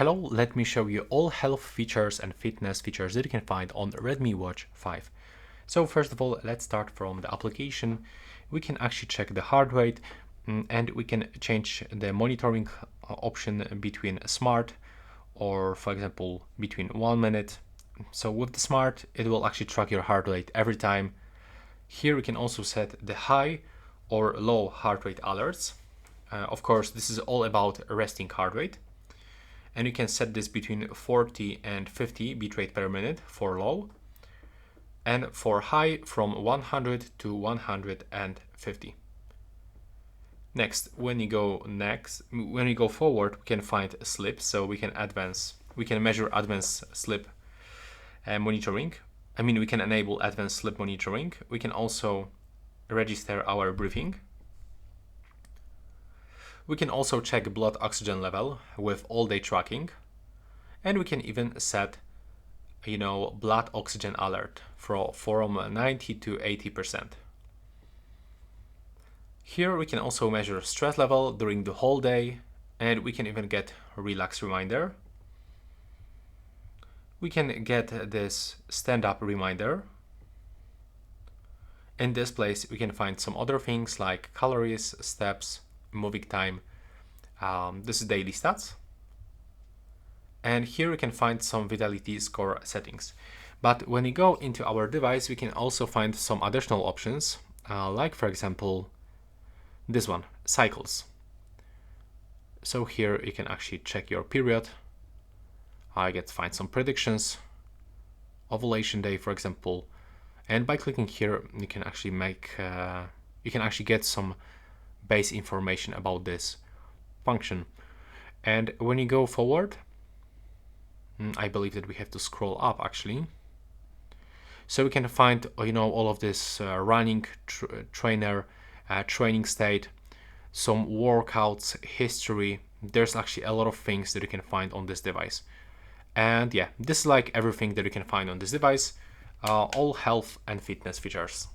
Hello, let me show you all health features and fitness features that you can find on Redmi Watch 5. So first of all, let's start from the application. We can actually check the heart rate and we can change the monitoring option between smart or, for example, between 1 minute. So with the smart, it will actually track your heart rate every time. Here we can also set the high or low heart rate alerts. Of course, this is all about resting heart rate. And you can set this between 40 and 50 bitrate per minute for low, and for high from 100 to 150. When you go forward, we can find sleep, so we can measure advanced sleep monitoring. We can enable advanced sleep monitoring. We can also register our breathing. We can also check blood oxygen level with all-day tracking, and we can even set, blood oxygen alert from 90 to 80%. Here we can also measure stress level during the whole day, and we can even get relax reminder. We can get this stand-up reminder. In this place, we can find some other things like calories, steps, moving time. This is daily stats. And here we can find some vitality score settings. But when we go into our device, we can also find some additional options, like for example, this one, cycles. So here you can actually check your period. I get to find some predictions, ovulation day, for example. And by clicking here, you can actually get some base information about this function. And when you go forward, I believe that we have to scroll up actually. So we can find, all of this running trainer, training state, some workouts, history. There's actually a lot of things that you can find on this device. And yeah, this is like everything that you can find on this device, all health and fitness features.